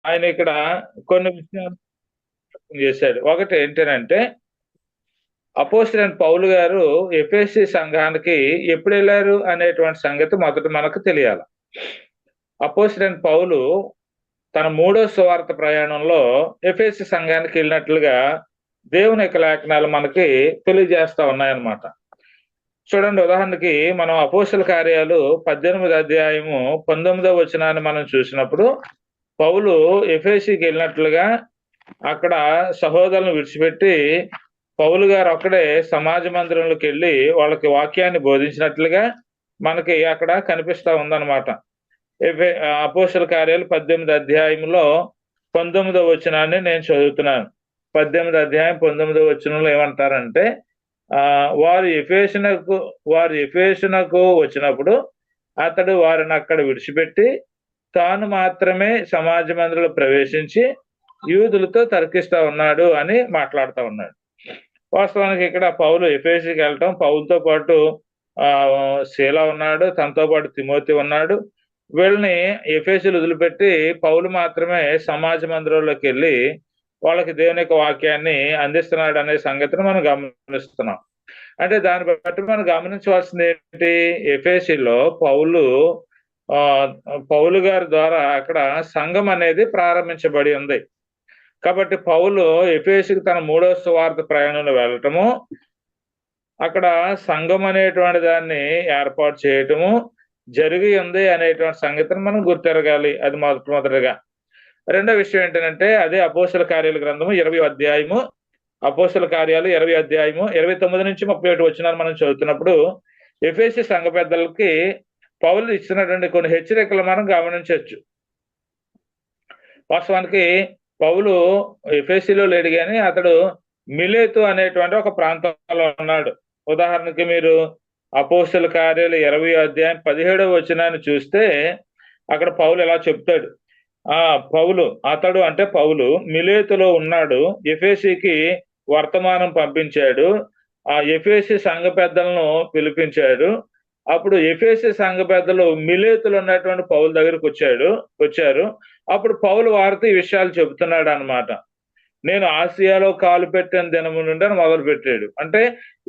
ఆయన ఇక్కడ కొన్ని విషయాలు చేశాడు. ఒకటి ఏంటనంటే అపోస్తలుడైన పౌలు గారు ఎఫెసీ సంఘానికి ఎప్పుడు వెళ్ళారు అనేటువంటి సంగతి మొదట మనకు తెలియాల. అపోస్తలుడైన పౌలు తన 3వ సువార్త ప్రయాణంలో ఎఫెసీ సంఘానికి వెళ్ళినట్లుగా దేవుని యొక్క లేఖనాలు మనకి తెలియజేస్తా ఉన్నాయన్నమాట. చూడండి, ఉదాహరణకి మనం అపోస్తల కార్యాలు 18వ అధ్యాయము 19వ వచనాన్ని మనం చూసినప్పుడు పౌలు ఎఫెసీకి వెళ్ళినట్లుగా అక్కడ సహోదరులను విడిచిపెట్టి పౌలు గారు ఒక్కడే సమాజ మందిరంలోకి వెళ్ళి వాళ్ళకి వాక్యాన్ని బోధించినట్లుగా మనకి అక్కడ కనిపిస్తా ఉందన్నమాట. అపోస్తల కార్యాలు 18వ అధ్యాయంలో 19వ వచనాన్ని నేను చదువుతున్నాను. 18వ అధ్యాయం 19వ వచనంలో ఏమంటారంటే వారు ఎఫెసునకు వచ్చినప్పుడు అతడు వారిని అక్కడ విడిచిపెట్టి తాను మాత్రమే సమాజ మందిరంలో ప్రవేశించి యూదులతో తర్కిస్తా ఉన్నాడు అని మాట్లాడుతూ ఉన్నాడు. వాస్తవానికి ఇక్కడ పౌలు ఎఫెసీకి వెళ్ళటం, పౌలుతో పాటు శీల ఉన్నాడు, తనతో పాటు తిమోతి ఉన్నాడు. వీళ్ళని ఎఫెసీలు వదిలిపెట్టి పౌలు మాత్రమే సమాజ మందిరంలోకి వెళ్ళి వాళ్ళకి దేవుని యొక్క వాక్యాన్ని అందిస్తున్నాడు అనే సంగతిని మనం గమనిస్తున్నాం. అంటే దాన్ని బట్టి మనం గమనించవలసింది ఏంటి? ఎఫెసీలో పౌలు గారి ద్వారా అక్కడ సంఘం అనేది ప్రారంభించబడి ఉంది. కాబట్టి పౌలు ఎఫెసీకి తన 3వ సువార్త ప్రయాణంలో వెళ్ళటము, అక్కడ సంఘం అనేటువంటి దాన్ని ఏర్పాటు చేయటము జరిగి ఉంది అనేటువంటి సంగతిని మనం గుర్తెరగాలి. అది మొదటిగా. రెండో విషయం ఏంటంటే అదే అపోస్తల కార్యాల గ్రంథము 20వ అధ్యాయము, అపోస్తల కార్యాలు 20వ అధ్యాయము 29 నుంచి 31 వచనాలు మనం చదువుతున్నప్పుడు ఎఫెసీ సంఘ పెద్దలకి పౌలు ఇచ్చినటువంటి కొన్ని హెచ్చరికలు మనం గమనించవచ్చు. వాస్తవానికి పౌలు ఎఫెసీలో లేడు కానీ అతడు మిలేతు అనేటువంటి ఒక ప్రాంతంలో ఉన్నాడు. ఉదాహరణకి మీరు అపోస్తల కార్యాలు 20వ అధ్యాయం 17వ వచనాన్ని చూస్తే అక్కడ పౌలు ఎలా చెప్తాడు. పౌలు మిలేతులో ఉన్నాడు, ఎఫెసీకి వర్తమానం పంపించాడు, ఆ ఎఫెసీ సంఘ పెద్దలను పిలిపించాడు. అప్పుడు ఎఫెసీ సంఘ పెద్దలు మిలేతులో ఉన్నటువంటి పౌలు దగ్గరికి వచ్చారు. అప్పుడు పౌలు వారితో ఈ విషయాలు చెబుతున్నాడు అన్నమాట. నేను ఆసియాలో కాలు పెట్టిన దినము నుండి మొదలు పెట్టాడు. అంటే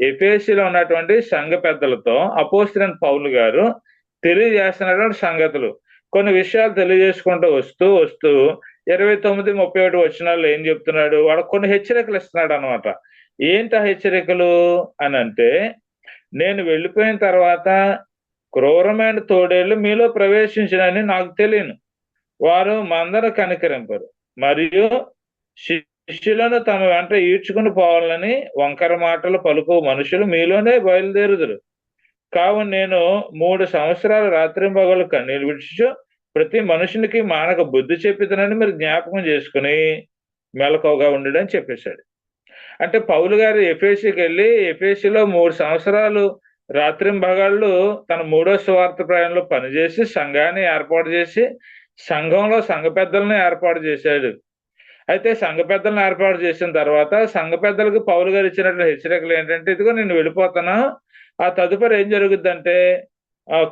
ఎఫెసీలో ఉన్నటువంటి సంఘ పెద్దలతో అపోస్తలుడైన పౌలు గారు తెలియజేస్తున్నటువంటి సంగతులు, కొన్ని విషయాలు తెలియజేసుకుంటూ వస్తూ 29, 31 వచనాల్లో ఏం చెప్తున్నాడు? వాడు కొన్ని హెచ్చరికలు ఇస్తున్నాడు అనమాట. ఏంటి ఆ హెచ్చరికలు అని అంటే, నేను వెళ్ళిపోయిన తర్వాత క్రూరమైన తోడేళ్లు మీలో ప్రవేశించినని నాకు తెలియను. వారు మందను కనికరింపరు మరియు శిష్యులను తమ వెంట ఈడ్చుకుని పోవాలని వంకర మాటలు పలుకు మనుషులు మీలోనే బయలుదేరుదురు. కావున నేను 3 సంవత్సరాలు రాత్రింబగళ్ళు కన్నీళ్ళు విడిచు ప్రతి మనుషునికి మానక బుద్ధి చెప్పితనని మీరు జ్ఞాపకం చేసుకుని మెలకువగా ఉండడని చెప్పేశాడు. అంటే పౌలు గారు ఎఫెసీకి వెళ్ళి ఎఫెసీలో 3 సంవత్సరాలు రాత్రింబగళ్ళు తన 3వ సువార్త ప్రయాణంలో పనిచేసి సంఘాన్ని ఏర్పాటు చేసి సంఘంలో సంఘ పెద్దలను ఏర్పాటు చేశాడు. అయితే సంఘ పెద్దలను ఏర్పాటు చేసిన తర్వాత సంఘ పెద్దలకు పౌలు గారు ఇచ్చినటువంటి హెచ్చరికలు ఏంటంటే, ఇదిగో నేను వెళ్ళిపోతాను, ఆ తదుపరి ఏం జరుగుద్దంటే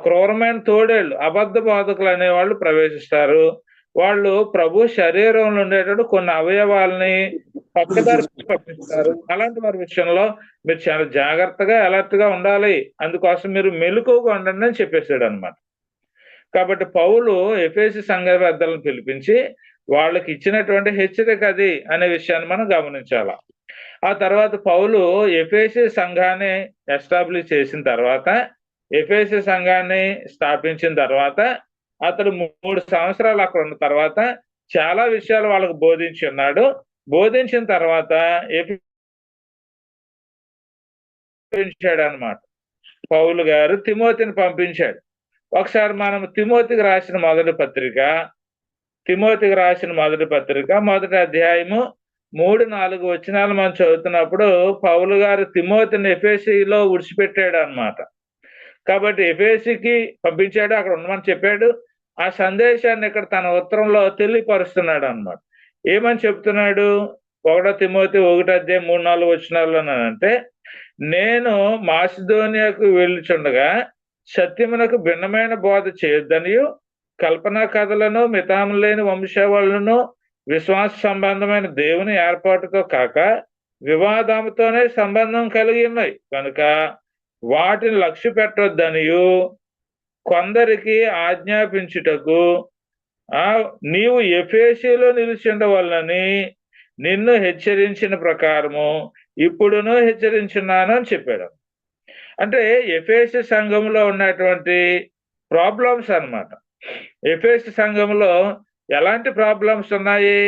క్రూరమైన తోడేళ్ళు, అబద్ధ బోధకులు అనేవాళ్ళు ప్రవేశిస్తారు. వాళ్ళు ప్రభు శరీరంలో ఉండేటప్పుడు కొన్ని అవయవాల్ని పక్కదారి పట్టిస్తారు. అలాంటి వారి విషయంలో మీరు చాలా జాగ్రత్తగా అలర్ట్ గా ఉండాలి, అందుకోసం మీరు మెలకువగా ఉండండి అని చెప్పేశాడు అనమాట. కాబట్టి పౌలు ఎఫెసీ సంఘ పెద్దలను పిలిపించి వాళ్ళకి ఇచ్చినటువంటి హెచ్చరిక అది అనే విషయాన్ని మనం గమనించాల. ఆ తర్వాత పౌలు ఎఫెసీ సంఘాన్ని ఎస్టాబ్లిష్ చేసిన తర్వాత, ఎఫెసీ సంఘాన్ని స్థాపించిన తర్వాత అతడు 3 సంవత్సరాలు అక్కడ ఉన్న తర్వాత చాలా విషయాలు వాళ్ళకు బోధించి ఉన్నాడు. బోధించిన తర్వాత అనమాట పౌలు గారు తిమోతిని పంపించాడు. ఒకసారి మనం తిమోతికి రాసిన మొదటి పత్రిక మొదటి అధ్యాయము 3-4 వచనాలు మనం చదువుతున్నప్పుడు పౌలు గారు తిమోతిని ఎఫెసీలో విడిచిపెట్టాడు అన్నమాట. కాబట్టి ఎఫెసీకి పంపించాడు, అక్కడ ఉండమని చెప్పాడు. ఆ సందేశాన్ని ఇక్కడ తన ఉత్తరంలో తెలియపరుస్తున్నాడు అన్నమాట. ఏమని చెప్తున్నాడు? 1 తిమోతి 1 అధ్యాయం 3-4 వచనాల్లోనంటే, నేను మాసిదోనియాకు వెళ్ళుచుండగా సత్యమునకు భిన్నమైన బోధ చేయొద్దనియు కల్పనా కథలను, మితాము లేని వంశావళులను, విశ్వాస సంబంధమైన దేవుని ఏర్పాటుతో కాక వివాదముతోనే సంబంధం కలిగి ఉన్నాయి కనుక వాటిని లక్ష్య పెట్టొద్దనియు కొందరికి ఆజ్ఞాపించుటకు నీవు ఎఫెసీలో నిలిచి ఉండవలనని నిన్ను హెచ్చరించిన ప్రకారము ఇప్పుడును హెచ్చరించున్నాను అని చెప్పాడు. అంటే ఎఫెసీ సంఘంలో ఉన్నటువంటి ప్రాబ్లమ్స్ అన్నమాట. ఎఫెసీ సంఘంలో ఎలాంటి ప్రాబ్లమ్స్ ఉన్నాయి,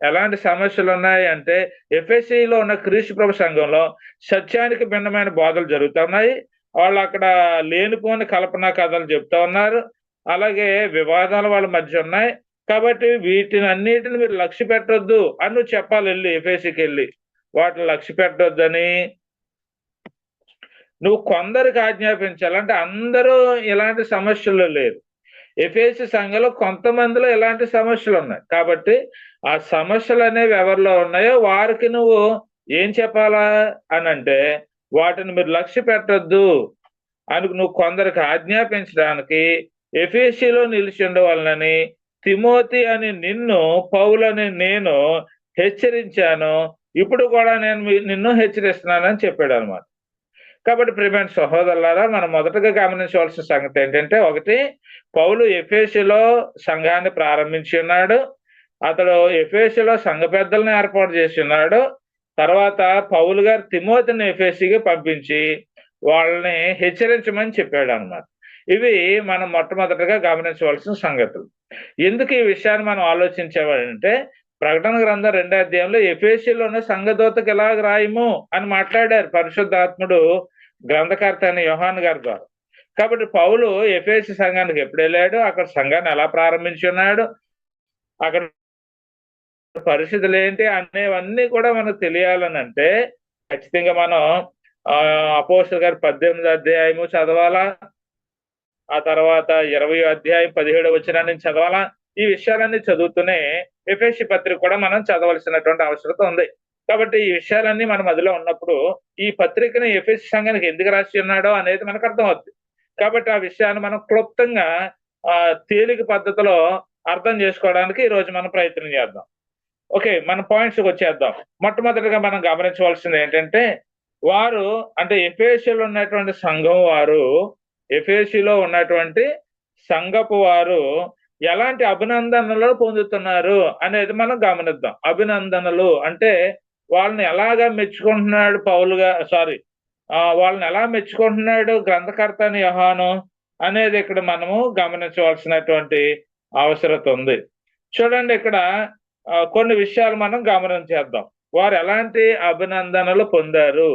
ఎలాంటి సమస్యలు ఉన్నాయి అంటే, ఎఫెసీలో ఉన్న క్రీస్తు ప్రభు సంఘంలో సత్యానికి భిన్నమైన బోధలు జరుగుతున్నాయి. వాళ్ళు అక్కడ లేనిపోని కల్పనా కథలు చెప్తా ఉన్నారు. అలాగే వివాదాలు వాళ్ళ మధ్య ఉన్నాయి. కాబట్టి వీటిని అన్నిటిని మీరు లక్ష్య పెట్టొద్దు అని నువ్వు చెప్పాలి. వెళ్ళి ఎఫెసీకి వెళ్ళి వాటిని లక్ష్య పెట్టొద్దని నువ్వు కొందరికి ఆజ్ఞాపించాలి. అంటే అందరూ ఇలాంటి సమస్యలు లేరు. ఎఫెసీ సంఘంలో కొంతమందిలో ఇలాంటి సమస్యలు ఉన్నాయి. కాబట్టి ఆ సమస్యలు అనేవి ఎవరిలో ఉన్నాయో వారికి నువ్వు ఏం చెప్పాలా అని అంటే, వాటిని మీరు లక్ష్య పెట్టొద్దు అని నువ్వు కొందరికి ఆజ్ఞాపించడానికి ఎఫెసీలో నిలిచి ఉండవాలని తిమోతి అని నిన్ను, పౌలని నేను హెచ్చరించాను. ఇప్పుడు కూడా నేను నిన్ను హెచ్చరిస్తున్నానని చెప్పాడు అనమాట. కాబట్టి ప్రియమైన సహోదరులారా, మనం మొదటగా గమనించవలసిన సంగతి ఏంటంటే, ఒకటి, పౌలు ఎఫెసీలో సంఘాన్ని ప్రారంభించి ఉన్నాడు. అతడు ఎఫెసీలో సంఘ పెద్దలను ఏర్పాటు చేసి ఉన్నాడు. తర్వాత పౌలు గారు తిమోతిని ఎఫెసీకి పంపించి వాళ్ళని హెచ్చరించమని చెప్పాడు అనమాట. ఇవి మనం మొట్టమొదటిగా గమనించవలసిన సంగతులు. ఎందుకు ఈ విషయాన్ని మనం ఆలోచించామంటే, ప్రకటన గ్రంథం 2వ అధ్యాయంలో ఎఫెసీలో ఉన్న సంఘదూతకి ఎలాగ రాయము అని మాట్లాడారు పరిశుద్ధాత్ముడు గ్రంథకర్త అయిన యోహాను గారి ద్వారా. కాబట్టి పౌలు ఎఫెసీ సంఘానికి ఎప్పుడు వెళ్ళాడు, అక్కడ సంఘాన్ని ఎలా ప్రారంభించి ఉన్నాడు, అక్కడ పరిస్థితులు ఏంటి అనేవన్నీ కూడా మనకు తెలియాలని అంటే ఖచ్చితంగా మనం అపోస్తలుల గారి 18వ అధ్యాయము చదవాలా, ఆ తర్వాత 20వ అధ్యాయం 17వ వచనాన్ని చదవాలా. ఈ విషయాలన్నీ చదువుతూనే ఎఫెసీ పత్రిక కూడా మనం చదవలసినటువంటి అవసరం ఉంది. కాబట్టి ఈ విషయాలన్నీ మన మధ్యలో ఉన్నప్పుడు ఈ పత్రికని ఎఫెసీ సంఘానికి ఎందుకు రాసి ఉన్నాడో అనేది మనకు అర్థమవుతుంది. కాబట్టి ఆ విషయాన్ని మనం క్లుప్తంగా తేలిక పద్ధతిలో అర్థం చేసుకోవడానికి ఈ రోజు మనం ప్రయత్నం చేద్దాం. ఓకే, మన పాయింట్స్కి వచ్చేద్దాం. మొట్టమొదటిగా మనం గమనించవలసింది ఏంటంటే, వారు అంటే ఎఫెసీలో ఉన్నటువంటి సంఘం వారు, ఎఫెసీలో ఉన్నటువంటి సంఘపు వారు ఎలాంటి అభినందనలు పొందుతున్నారు అనేది మనం గమనిద్దాం. అభినందనలు అంటే వాళ్ళని ఎలాగా మెచ్చుకుంటున్నాడు వాళ్ళని ఎలా మెచ్చుకుంటున్నాడు గ్రంథకర్త అని యోహాను అనేది ఇక్కడ మనము గమనించవలసినటువంటి అవసరత ఉంది. చూడండి, ఇక్కడ కొన్ని విషయాలు మనం గమనించేద్దాం. వారు ఎలాంటి అభినందనలు పొందారు,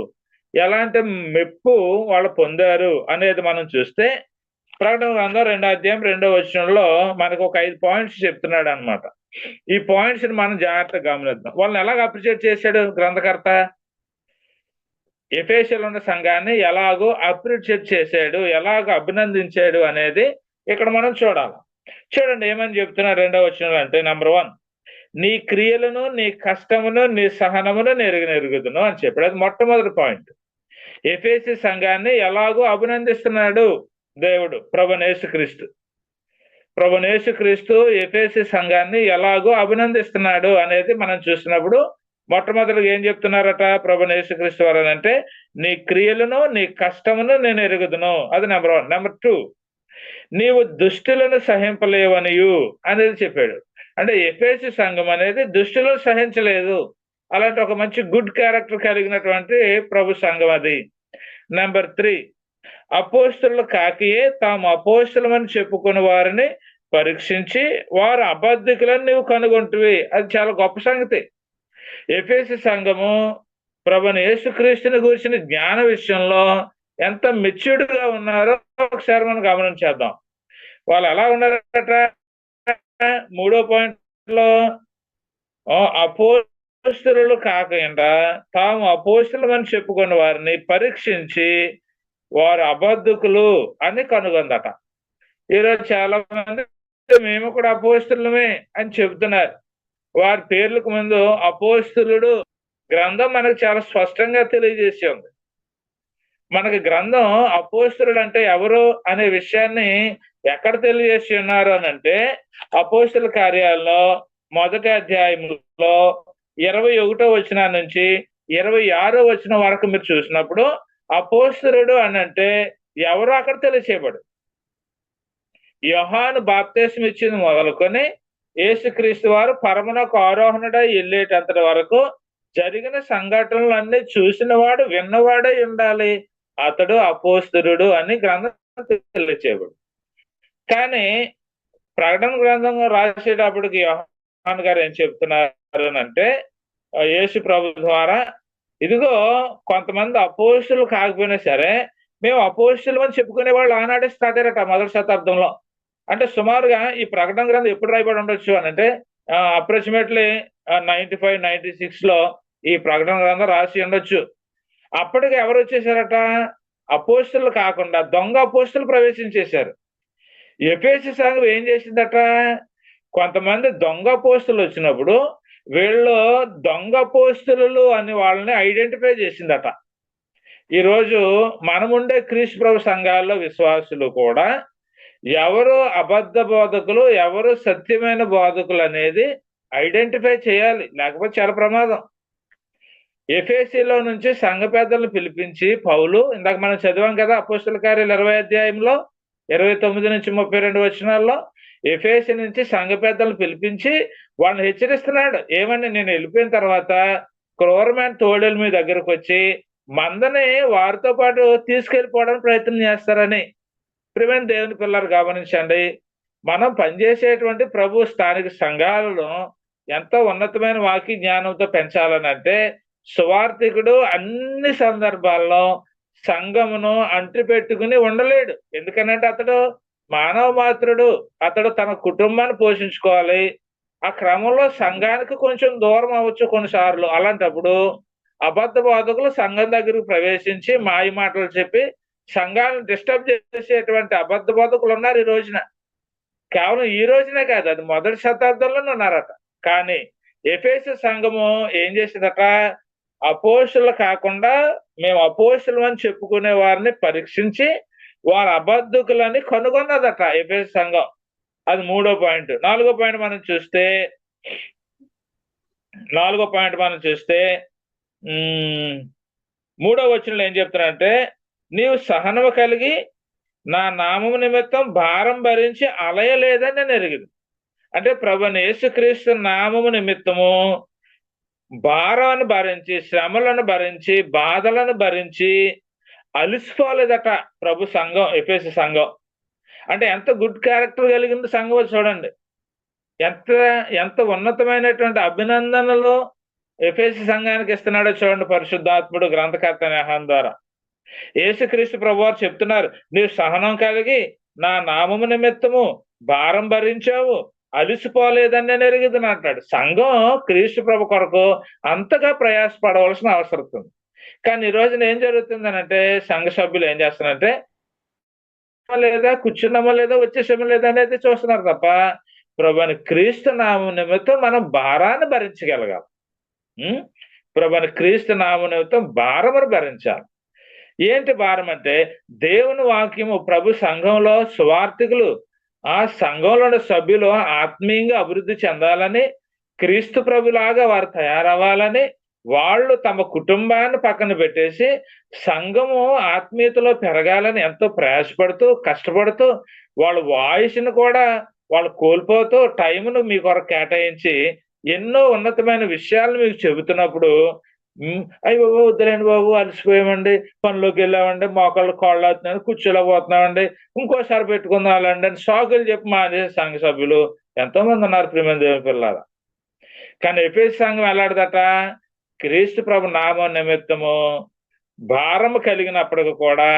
ఎలాంటి మెప్పు వాళ్ళు పొందారు అనేది మనం చూస్తే, ప్రకటన గ్రంథం 2వ అధ్యాయం 2వ వచనంలో మనకు ఒక 5 పాయింట్స్ చెప్తున్నాడు అనమాట. ఈ పాయింట్స్ ని మనం జాగ్రత్తగా గమనిద్దాం. వాళ్ళని ఎలాగ అప్రిషియేట్ చేశాడు గ్రంథకర్త, ఎఫెసీలో ఉన్న సంఘాన్ని ఎలాగో అప్రిషియేట్ చేశాడు, ఎలాగో అభినందించాడు అనేది ఇక్కడ మనం చూడాలి. చూడండి ఏమని చెప్తున్నారు 2వ వచనంలో అంటే, నెంబర్ 1, నీ క్రియలను, నీ కష్టమును, నీ సహనమును నెరుగుదును అని చెప్పాడు. అది మొట్టమొదటి పాయింట్. ఎఫెసీ సంఘాన్ని ఎలాగో అభినందిస్తున్నాడు దేవుడు, ప్రభువైన యేసుక్రీస్తు ఎఫెసీ సంఘాన్ని ఎలాగో అభినందిస్తున్నాడు అనేది మనం చూసినప్పుడు మొట్టమొదటిగా ఏం చెప్తున్నారట ప్రభువైన యేసుక్రీస్తు వారు అంటే, నీ క్రియలను, నీ కష్టమును నేను ఎరుగుదును. అది నెంబర్ 1. నెంబర్ 2, నీవు దుష్టులను సహింపలేవనియు అనేది చెప్పాడు. అంటే ఎఫెసీ సంఘం అనేది దుష్టులను సహించలేదు. అలాంటి ఒక మంచి గుడ్ క్యారెక్టర్ కలిగినటువంటి ప్రభు సంఘం అది. నెంబర్ 3, అపోస్తలులు కాకియే తాము అపోస్తలమని చెప్పుకుని వారిని పరీక్షించి వారు అబద్ధికులని నీవు కనుగొంటివి. అది చాలా గొప్ప సంగతి. ఎఫెసీ సంఘము ప్రభువైన యేసుక్రీస్తుని గురించిన జ్ఞాన విషయంలో ఎంత మెచ్యూర్డ్గా ఉన్నారో ఒకసారి మనం గమనించేద్దాం. వాళ్ళు ఎలా ఉన్నారట, 3వ పాయింట్లో, అపోస్తలులు కాకుండా తాము అపోస్తలమని చెప్పుకుని వారిని పరీక్షించి వారు అబద్ధకులు అని కనుగొందట. ఈరోజు చాలా మంది మేము కూడా అపోస్తలుమే అని చెబుతున్నారు. వారి పేర్లకు ముందు అపోస్తలుడు గ్రంథం మనకు చాలా స్పష్టంగా తెలియజేసి ఉంది. మనకి గ్రంథం అపోస్తలుడు అంటే ఎవరు అనే విషయాన్ని ఎక్కడ తెలియజేసి ఉన్నారు అని అంటే అపోస్తల కార్యాల్లో 1వ అధ్యాయంలో 21వ వచనం నుంచి 26వ వచనం వరకు మీరు చూసినప్పుడు అపోస్తలుడు అని అంటే ఎవరు అక్కడ తెలియచేయబడు. యోహాను బాప్తిసం ఇచ్చింది మొదలుకొని యేసుక్రీస్తు వారు పరమునకు ఆరోహణుడై వెళ్ళేటంతటి వరకు జరిగిన సంఘటనలన్నీ చూసినవాడు విన్నవాడై ఉండాలి, అతడు అపోస్తలుడు అని గ్రంథం తెలియచేయబడు. కానీ ప్రకటన గ్రంథం రాసేటప్పటికి యోహాను గారు ఏం చెప్తున్నారు అంటే యేసు ప్రభు ద్వారా ఇదిగో కొంతమంది అపోస్తులు కాకపోయినా సరే మేము అపోస్తులు అని చెప్పుకునే వాళ్ళు ఆనాడే స్టార్ట్ అయ్యారట 1వ శతాబ్దంలో. అంటే సుమారుగా ఈ ప్రకటన గ్రంథం ఎప్పుడు రాయబడి ఉండొచ్చు అని అంటే అప్రాక్సిమేట్లీ 95, 96 లో ఈ ప్రకటన గ్రంథం రాసి ఉండొచ్చు. అప్పటికి ఎవరు వచ్చేసారట? అపోస్తులు కాకుండా దొంగ అపోస్తులు ప్రవేశించేశారు. ఎఫెసు సంఘం ఏం చేసిందట? కొంతమంది దొంగ అపోస్తులు వచ్చినప్పుడు వీళ్ళు దొంగ అపోస్తులు అని వాళ్ళని ఐడెంటిఫై చేసిందట. ఈరోజు మనముండే క్రీస్తు ప్రభు సంఘాల్లో విశ్వాసులు కూడా ఎవరు అబద్ధ బోధకులు, ఎవరు సత్యమైన బోధకులు అనేది ఐడెంటిఫై చేయాలి, లేకపోతే చాలా ప్రమాదం. ఎఫెసీలో నుంచి సంఘ పెద్దలను పిలిపించి పౌలు, ఇందాక మనం చదివాం కదా అపోస్తల కార్యాలు 20వ అధ్యాయంలో 29 నుంచి 32 వచనాల్లో, ఎఫెసు నుంచి సంఘ పెద్దలను పిలిపించి వాళ్ళని హెచ్చరిస్తున్నాడు. ఏమని? నేను వెళ్ళిపోయిన తర్వాత క్రూరమైన తోడేలు మీ దగ్గరకు వచ్చి మందని వారితో పాటు తీసుకెళ్ళిపోవడానికి ప్రయత్నం చేస్తారని. ప్రియమైన దేవుని పిల్లలు గమనించండి, మనం పనిచేసేటువంటి ప్రభు స్థానిక సంఘాలను ఎంతో ఉన్నతమైన వాక్య జ్ఞానంతో పెంచాలని అంటే సువార్థికుడు అన్ని సందర్భాల్లో సంఘమును అంటి పెట్టుకుని ఉండలేడు. ఎందుకనంటే అతడు మానవ మాత్రుడు, అతడు తన కుటుంబాన్ని పోషించుకోవాలి. ఆ క్రమంలో సంఘానికి కొంచెం దూరం అవ్వచ్చు కొన్నిసార్లు. అలాంటప్పుడు అబద్ధ బోధకులు సంఘం దగ్గరకు ప్రవేశించి మాయ మాటలు చెప్పి సంఘాలను డిస్టర్బ్ చేసేటువంటి అబద్ధ బోధకులు ఉన్నారు ఈ రోజున. కేవలం ఈ రోజునే కాదు, అది 1వ శతాబ్దంలోనే ఉన్నారట. కానీ ఎఫెసు సంఘము ఏం చేసిందట? అపోస్తులు కాకుండా మేము అపోస్తులు అని చెప్పుకునే వారిని పరీక్షించి వారు అబద్ధకులని కనుగొన్నదట ఎఫెసు సంఘం. అది 3వ పాయింట్. 4వ పాయింట్ మనం చూస్తే 3వ వచనంలో ఏం చెప్తున్నారంటే, నీవు సహనము కలిగి నా నామము నిమిత్తం భారం భరించి అలయలేదని నేను ఎరిగింది. అంటే ప్రభువైన యేసుక్రీస్తు నామము నిమిత్తము భారాన్ని భరించి, శ్రమలను భరించి, బాధలను భరించి అలిసిపోలేదట ప్రభు సంఘం, ఎఫెసు సంఘం. అంటే ఎంత గుడ్ క్యారెక్టర్ కలిగింది సంఘం చూడండి. ఎంత ఎంత ఉన్నతమైనటువంటి అభినందనలు ఎఫెసు సంఘానికి ఇస్తున్నాడో చూడండి పరిశుద్ధాత్ముడు గ్రంథకర్త యోహాను ద్వారా. యేసుక్రీస్తు ప్రభువారు చెప్తున్నారు, నీవు సహనం కలిగి నా నామము నిమిత్తము భారం భరించావు, అలిసిపోలేదని నేను ఎరిగిదని అంటాడు. సంఘం క్రీస్తు ప్రభు కొరకు అంతగా ప్రయాసపడవలసిన అవసరం ఉంది. కానీ ఈ రోజున ఏం జరుగుతుందనంటే సంఘ సభ్యులు ఏం చేస్తున్నారంటే లేదా కూర్చున్నామా లేదా వచ్చేసామా లేదా అనేది చూస్తున్నారు తప్ప ప్రభుని క్రీస్తు నామం నిమిత్తం మనం భారాన్ని భరించగలగాలి. ప్రభుని క్రీస్తు నామం నిమిత్తం భారమును భరించాలి. ఏంటి భారం అంటే దేవుని వాక్యము ప్రభు సంఘంలో సువార్థికులు ఆ సంఘంలోని సభ్యులు ఆత్మీయంగా అభివృద్ధి చెందాలని, క్రీస్తు ప్రభులాగా వారు తయారవ్వాలని, వాళ్ళు తమ కుటుంబాన్ని పక్కన పెట్టేసి సంఘము ఆత్మీయతలో పెరగాలని ఎంతో ప్రయాసపడుతూ కష్టపడుతూ వాళ్ళ వాయిస్ని కూడా వాళ్ళు కోల్పోతూ టైంను మీ కొరకు కేటాయించి ఎన్నో ఉన్నతమైన విషయాలను మీకు చెబుతున్నప్పుడు అయ్యి బాబు వద్దులేండి బాబు అలసిపోయామండి, పనిలోకి వెళ్ళామండి, మోకాళ్ళు కాళ్ళు అవుతున్నాయి, కూర్చోలేకపోతున్నామండి, ఇంకోసారి పెట్టుకుందామండి అని సాకులు చెప్పి మానేసే సంఘ సభ్యులు ఎంతో మంది ఉన్నారు ప్రియమైన దేవుని పిల్లలు. కానీ ఎఫెసు సంఘం ఎలాంటిదట? క్రీస్తు ప్రభు నామం నిమిత్తము భారము కలిగినప్పటికి కూడా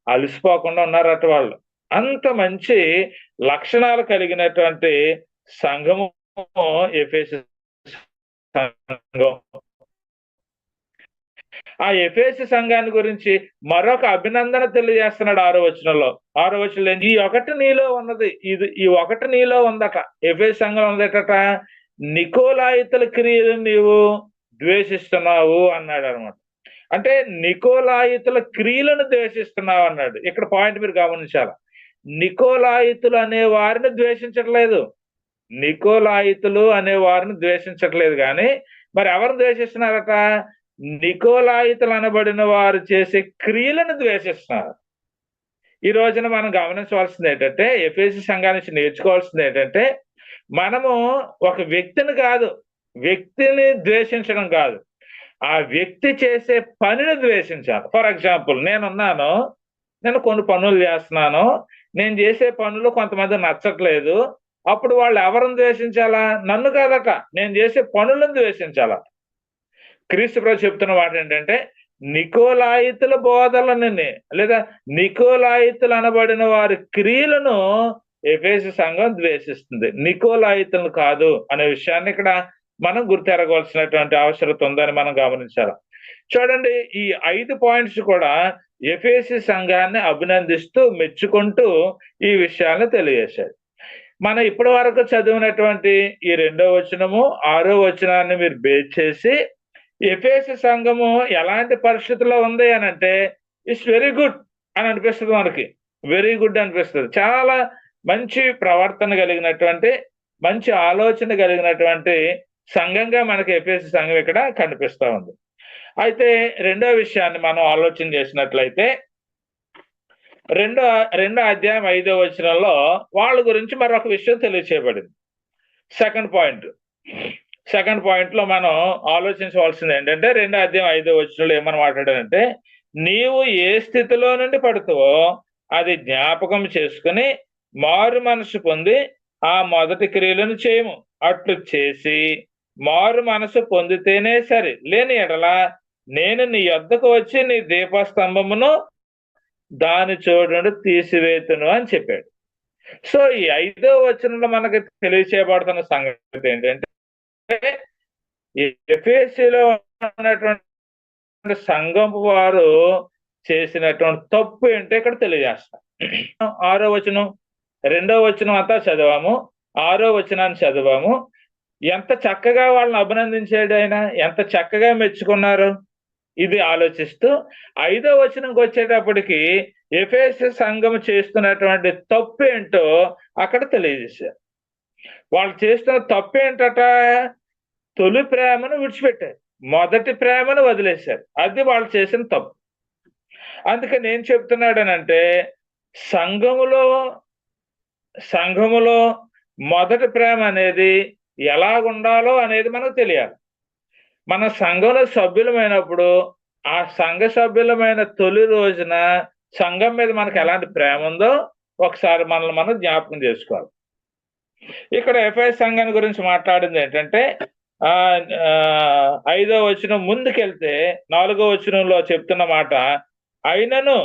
అలసిపోకుండా ఉన్నారట వాళ్ళు. అంత మంచి లక్షణాలు కలిగినటువంటి సంఘము ఎఫెసు సంఘం. ఆ ఎఫెసు సంఘాన్ని గురించి మరొక అభినందన తెలియజేస్తున్నాడు 6వ వచనంలో. 6వ వచనంలో ఈ ఒకటి నీలో ఉన్నది, ఈ ఒకటి నీలో ఉందట. ఎఫెసు సంఘం ఉందట, నికోలాయితుల క్రియలు నీవు ద్వేషిస్తున్నావు అన్నాడు అనమాట. అంటే నికోలాయితుల క్రియలను ద్వేషిస్తున్నావు అన్నాడు. ఇక్కడ పాయింట్ మీరు గమనించాలి. నికోలాయితులు అనే వారిని ద్వేషించట్లేదు. నికోలాయితులు అనే వారిని ద్వేషించట్లేదు కానీ మరి ఎవరు ద్వేషిస్తున్నారట? నికోలాయితులు అనబడిన వారు చేసే క్రియలను ద్వేషిస్తున్నారు. ఈ రోజున మనం గమనించవలసింది ఏంటంటే, ఎఫెసీ సంఘాన్ని నుంచి నేర్చుకోవాల్సింది ఏంటంటే, మనము ఒక వ్యక్తిని కాదు, వ్యక్తిని ద్వేషించడం కాదు, ఆ వ్యక్తి చేసే పనిని ద్వేషించాలి. ఫర్ ఎగ్జాంపుల్, నేను కొన్ని పనులు చేస్తున్నాను, నేను చేసే పనులు కొంతమంది నచ్చట్లేదు. అప్పుడు వాళ్ళు ఎవరిని ద్వేషించాలా? నన్ను కాదట, నేను చేసే పనులను ద్వేషించాలా. క్రీస్తు ప్రభు చెప్తున్న మాట ఏంటంటే, నికోలాయితుల బోధలని లేదా నికోలాయితులు అనబడిన వారి క్రియలను ఎఫెసీ సంఘం ద్వేషిస్తుంది, నికోలాయితులను కాదు అనే విషయాన్ని ఇక్కడ మనం గుర్తెరగవలసినటువంటి అవసరం ఉందని మనం గమనించాలి. చూడండి, ఈ 5 పాయింట్స్ కూడా ఎఫెసీ సంఘాన్ని అభినందిస్తూ మెచ్చుకుంటూ ఈ విషయాలను తెలియజేశాడు. మనం ఇప్పటి వరకు చదివినటువంటి ఈ 2వ వచనము 6వ వచనాన్ని మీరు బేస్ చేసి ఎఫెసీ సంఘము ఎలాంటి పరిస్థితుల్లో ఉంది అని అంటే, ఇట్స్ వెరీ గుడ్ అని అనిపిస్తుంది. మనకి వెరీ గుడ్ అనిపిస్తుంది. చాలా మంచి ప్రవర్తన కలిగినటువంటి, మంచి ఆలోచన కలిగినటువంటి సంఘంగా మనకి ఎఫెసీ సంఘం ఇక్కడ కనిపిస్తా ఉంది. అయితే రెండో విషయాన్ని మనం ఆలోచన చేసినట్లయితే, రెండో అధ్యాయం 5వ వచనంలో వాళ్ళ గురించి మరొక విషయం తెలియచేయబడింది. సెకండ్ పాయింట్ లో మనం ఆలోచించవలసింది ఏంటంటే, 2వ అధ్యాయం 5వ వచనంలో ఏమని మాట్లాడారంటే, నీవు ఏ స్థితిలో నుండి పడుతావో అది జ్ఞాపకం చేసుకుని మారు మనసు పొంది ఆ మొదటి క్రియలను చేయము. అట్లు చేసి మారు మనసు పొందితేనే సరి, లేని ఎడల నేను నీ యొద్దకు వచ్చి నీ దీపస్తంభమును దాని చోటు తీసివేతును అని చెప్పాడు. సో ఈ 5వ వచనంలో మనకి తెలియచేయబడుతున్న సంగతి ఏంటంటే, ఎఫెసీలో ఉన్నటువంటి సంఘం వారు చేసినటువంటి తప్పు ఏంటో ఇక్కడ తెలియజేస్తాం. 6వ వచనం, 2వ వచనం అంతా చదివాము, 6వ వచనాన్ని చదివాము. ఎంత చక్కగా వాళ్ళని అభినందించాడు ఆయన, ఎంత చక్కగా మెచ్చుకున్నారు. ఇది ఆలోచిస్తూ 5వ వచనంకి వచ్చేటప్పటికి ఎఫెసీ సంఘం చేస్తున్నటువంటి తప్పు ఏంటో అక్కడ తెలియజేశారు. వాళ్ళు చేస్తున్న తప్పు ఏంటట? తొలి ప్రేమను విడిచిపెట్టారు, మొదటి ప్రేమను వదిలేశారు. అది వాళ్ళు చేసిన తప్పు. అందుకని ఏం చెప్తున్నాడనంటే, సంఘములో మొదటి ప్రేమ అనేది ఎలాగుండాలో అనేది మనకు తెలియాలి. మన సంఘంలో సభ్యులమైనప్పుడు ఆ సంఘ సభ్యులమైన తొలి రోజున సంఘం మీద మనకు ఎలాంటి ప్రేమ ఉందో ఒకసారి మనల్ని మనం జ్ఞాపకం చేసుకోవాలి. ఇక్కడ ఎఫెసీ సంఘాన్ని గురించి మాట్లాడింది ఏంటంటే, 5వ వచనం ముందుకెళ్తే 4వ వచనంలో చెప్తున్న మాట, అయినను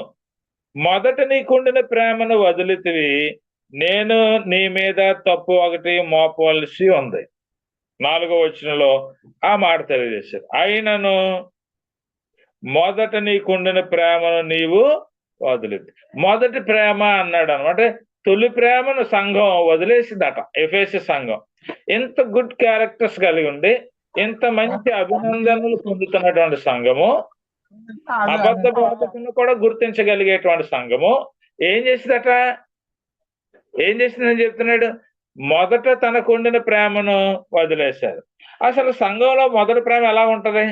మొదట నీకుండిన ప్రేమను వదిలితివి, నేను నీ మీద తప్పు ఒకటి మోపవలసి ఉంది. 4వ వచనంలో ఆ మాట తెలియజేశారు. అయినను మొదట నీకుండిన ప్రేమను నీవు వదిలింది. మొదటి ప్రేమ అన్నాడు అనమాట. తొలి ప్రేమను సంఘం వదిలేసిందట ఎఫెసీ సంఘం. ఎంత గుడ్ క్యారెక్టర్స్ కలిగి ఉండి, ఎంత మంచి అభినందనలు పొందుతున్నటువంటి సంఘము, అబద్ధ బోధకులను కూడా గుర్తించగలిగేటువంటి సంఘము ఏం చేసిందని చెప్తున్నాడు? మొదట తనకుండిన ప్రేమను వదిలేశారు. అసలు సంఘంలో మొదటి ప్రేమ ఎలా ఉంటది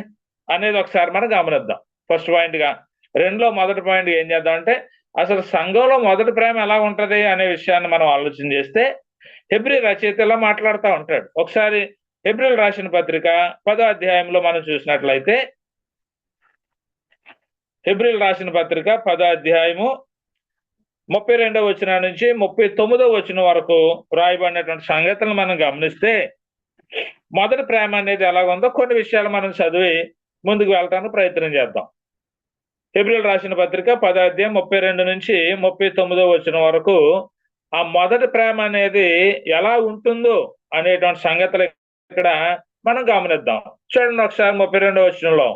అనేది ఒకసారి మనం గమనిద్దాం. ఫస్ట్ పాయింట్ గా. 2లో మొదటి పాయింట్ ఏం చేద్దాం అంటే, అసలు సంఘంలో మొదటి ప్రేమ ఎలా ఉంటది అనే విషయాన్ని మనం ఆలోచన చేస్తే, హెబ్రీ రచయిత ఇలా మాట్లాడుతూ ఉంటాడు. ఒకసారి హెబ్రీలు రాసిన పత్రిక 10వ అధ్యాయంలో మనం చూసినట్లయితే, హెబ్రీలు రాసిన పత్రిక 10వ అధ్యాయము 32వ వచనం నుంచి 39వ వచనం వరకు రాయబడినటువంటి సంగతులను మనం గమనిస్తే, మొదటి ప్రేమ అనేది ఎలాగుందో కొన్ని విషయాలు మనం చదివి ముందుకు వెళ్ళటానికి ప్రయత్నం చేద్దాం. హెబ్రీలు రాసిన పత్రిక 10వ అధ్యాయం 32 నుంచి 39వ వచనం వరకు ఆ మొదటి ప్రేమ అనేది ఎలా ఉంటుందో అనేటువంటి సంగతులు ఇక్కడ మనం గమనిద్దాం. చూడండి ఒకసారి 32వ వచనంలో,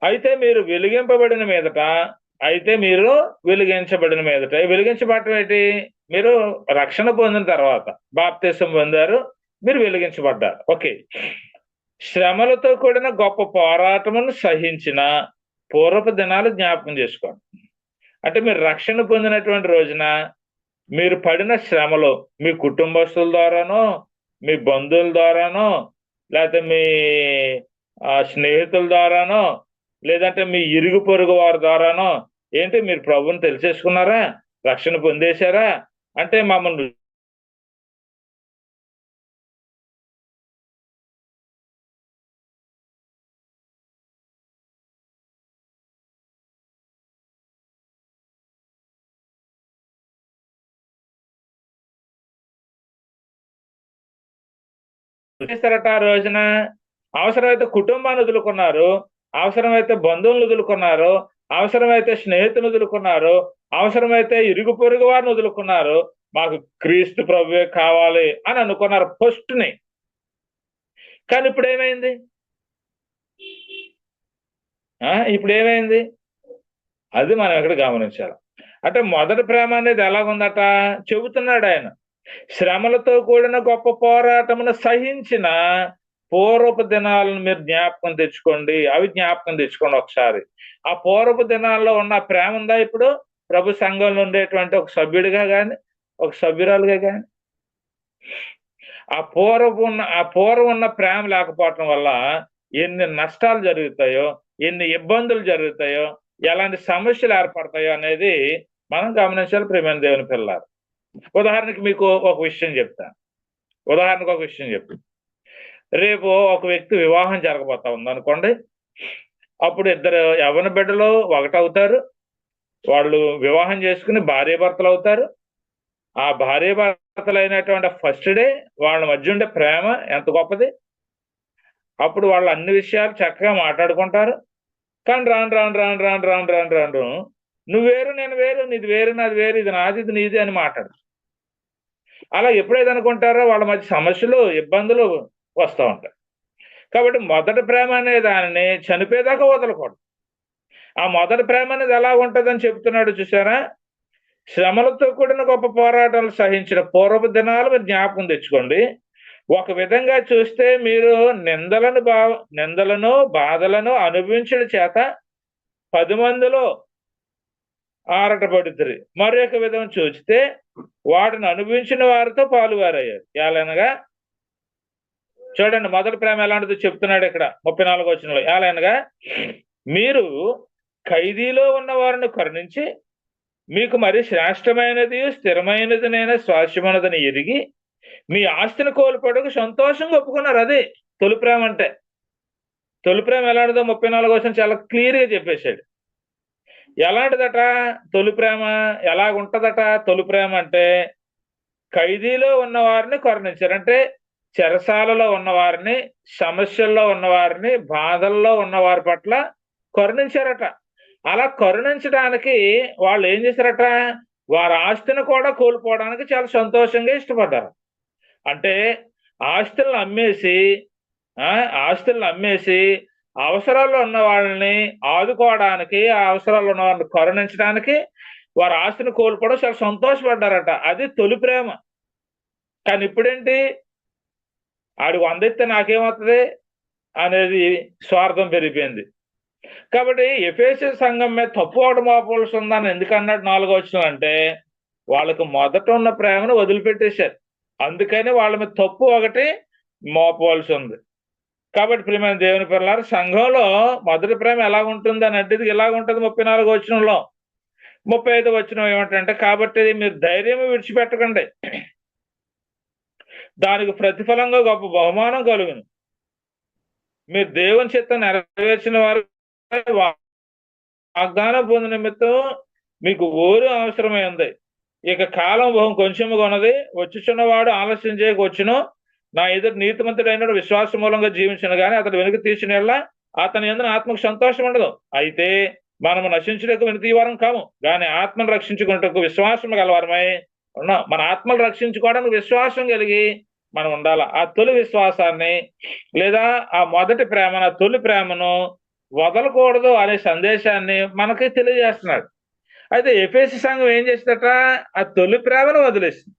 అయితే మీరు వెలిగించబడిన మీదట, వెలిగించబడటం ఏంటి? మీరు రక్షణ పొందిన తర్వాత బాప్తిసం పొందారు, మీరు వెలిగించబడ్డారు. ఓకే. శ్రమలతో కూడిన గొప్ప పోరాటమును సహించిన పూర్వపు దినాలు జ్ఞాపకం చేసుకోండి. అంటే మీరు రక్షణ పొందినటువంటి రోజున మీరు పడిన శ్రమలో మీ కుటుంబస్తుల ద్వారానో, మీ బంధువుల ద్వారానో, లేకపోతే మీ స్నేహితుల ద్వారానో, లేదంటే మీ ఇరుగు పొరుగు వారి ద్వారానో ఏంటి మీరు ప్రభువుని తెలిసేసుకున్నారా? రక్షణ పొందేశారా? అంటే మమ్మల్ని చేస్తారట ఆ రోజున. అవసరమైతే కుటుంబాన్ని వదులుకున్నారు, అవసరమైతే బంధువులను వదులుకున్నారు, అవసరమైతే స్నేహితులను వదులుకున్నారు, అవసరమైతే ఇరుగు పొరుగు వారిని వదులుకున్నారు. మాకు క్రీస్తు ప్రభువే కావాలి అని అనుకున్నారు ఫస్ట్‌ని. కానీ ఇప్పుడేమైంది? ఇప్పుడేమైంది? అది మనం ఇక్కడ గమనించాలి. అంటే మొదటి ప్రేమ అనేది ఎలాగుందట చెబుతున్నాడాయన. శ్రమలతో కూడిన గొప్ప పోరాటమును సహించిన పూర్వపు దినాలను మీరు జ్ఞాపకం తెచ్చుకోండి. అవి జ్ఞాపకం తెచ్చుకోండి ఒకసారి. ఆ పూర్వపు దినాల్లో ఉన్న ప్రేమ ఉందా ఇప్పుడు? ప్రభు సంఘంలో ఉండేటువంటి ఒక సభ్యుడిగా గాని, ఒక సభ్యురాలుగా గాని? ఆ పూర్వం ఉన్న ప్రేమ లేకపోవటం వల్ల ఎన్ని నష్టాలు జరుగుతాయో, ఎన్ని ఇబ్బందులు జరుగుతాయో, ఎలాంటి సమస్యలు ఏర్పడతాయో అనేది మనం గమనించాలి ప్రియమైన దేవుని పిల్లారు. ఉదాహరణకి మీకు ఒక విషయం చెప్తాను. రేపు ఒక వ్యక్తి వివాహం జరగబోతా ఉందనుకోండి. అప్పుడు ఇద్దరు యవ్వన బిడ్డలు ఒకటవుతారు. వాళ్ళు వివాహం చేసుకుని భార్యాభర్తలవుతారు. ఆ భార్యాభర్తలైనటువంటి ఫస్ట్ డే వాళ్ళ మధ్య ఉండే ప్రేమ ఎంత గొప్పది. అప్పుడు వాళ్ళు అన్ని విషయాలు చక్కగా మాట్లాడుకుంటారు. కానీ రాను నువ్వు వేరు, నేను వేరు, నీది వేరు, నాది వేరు, ఇది నాది, ఇది నీది అని మాట్లాడు. అలా ఎప్పుడైతే అనుకుంటారో వాళ్ళ మధ్య సమస్యలు, ఇబ్బందులు వస్తూ ఉంటాయి. కాబట్టి మొదటి ప్రేమ అనే దానిని చనిపోయేదాకా వదలకూడదు. ఆ మొదటి ప్రేమ అనేది ఎలా ఉంటుందని చెప్తున్నాడు చూసారా? శ్రమలతో కూడిన గొప్ప పోరాటాలు సహించిన పూర్వపు దినాలు మీరు జ్ఞాపకం తెచ్చుకోండి. ఒక విధంగా చూస్తే మీరు నిందలను బాధలను అనుభవించడం చేత 10 మందిలో ఆరటపడుతురి. మరొక విధం చూస్తే వాటిని అనుభవించిన వారితో పాలువారయ్యారు. ఎలానగా చూడండి మొదటి ప్రేమ ఎలాంటిదో చెప్తున్నాడు ఇక్కడ 34వ వచనంలో. ఎలానగా మీరు ఖైదీలో ఉన్న వారిని కరుణించి మీకు మరి శ్రేష్టమైనది స్థిరమైనదినైనా స్వాస్యమైనదని ఎరిగి మీ ఆస్తిని కోల్పోవడానికి సంతోషంగా ఒప్పుకున్నారు. అదే తొలి ప్రేమ అంటే. తొలి ప్రేమ ఎలాంటిదో 34వ వచనం చాలా క్లియర్గా చెప్పేశాడు. ఎలాంటిదట తొలి ప్రేమ? ఎలాగుంటదట తొలి ప్రేమ అంటే? ఖైదీలో ఉన్న వారిని కరుణించారు. అంటే చెరసాలలో ఉన్నవారిని, సమస్యల్లో ఉన్నవారిని, బాధల్లో ఉన్నవారి పట్ల కరుణించారట. అలా కరుణించడానికి వాళ్ళు ఏం చేశారట? వారి ఆస్తిని కూడా కోల్పోవడానికి చాలా సంతోషంగా ఇష్టపడ్డారు. అంటే ఆస్తులను అమ్మేసి అవసరాల్లో ఉన్న వాళ్ళని ఆదుకోవడానికి, ఆ అవసరాల్లో ఉన్న వాళ్ళని కరుణించడానికి వారి ఆస్తిని కోల్పోవడం చాలా సంతోషపడ్డారట. అది తొలి ప్రేమ. కానీ ఇప్పుడేంటి? ఆడు 100 ఇస్తే నాకేమవుతుంది అనేది స్వార్థం పెరిగిపోయింది. కాబట్టి ఎఫెసు సంఘం మీద తప్పు ఒకటి మోపవలసి ఉందని ఎందుకన్నాడు 4వ వచనం అంటే, వాళ్ళకు మొదట ఉన్న ప్రేమను వదిలిపెట్టేశారు. అందుకని వాళ్ళ మీద తప్పు ఒకటి మోపవలసి ఉంది. కాబట్టి ప్రియమైన దేవుని పిల్లలారా, సంఘంలో మొదటి ప్రేమ ఎలా ఉంటుంది అని అంటే ఇది ఇలాగ ఉంటుంది 34వ వచనంలో. 35వ వచనం ఏమంటే, కాబట్టి మీరు ధైర్యం విడిచిపెట్టకండి, దానికి ప్రతిఫలంగా గొప్ప బహుమానం కలుగును. మీరు దేవుని చిత్తం నెరవేర్చిన వారు వాగ్దానం పొందిన నిమిత్తం మీకు ఓరు అవసరమై ఉంది. ఇక కాలం బహు కొంచెముగా ఉన్నది. వచ్చుచున్నవాడు ఆలస్యం చేయకొచ్చును. నా ఎదురు నీతిమంతుడైన విశ్వాస మూలంగా జీవించిన గాని అతడు వెనుక తీసిన అతని యందు ఆత్మకు సంతోషం ఉండదు. అయితే మనము నశించుటకు వెనుతీవారం కాము, కానీ ఆత్మను రక్షించుకున్నటకు విశ్వాసం గలవారమై ఉన్నాం. మన ఆత్మలు రక్షించుకోవడానికి విశ్వాసం కలిగి మనం ఉండాలి. ఆ తొలి విశ్వాసాన్ని లేదా ఆ మొదటి ప్రేమను, ఆ తొలి ప్రేమను వదలకూడదు అనే సందేశాన్ని మనకి తెలియజేస్తున్నాడు. అయితే ఎఫెసు సంఘం ఏం చేసిందట? ఆ తొలి ప్రేమను వదిలేసింది.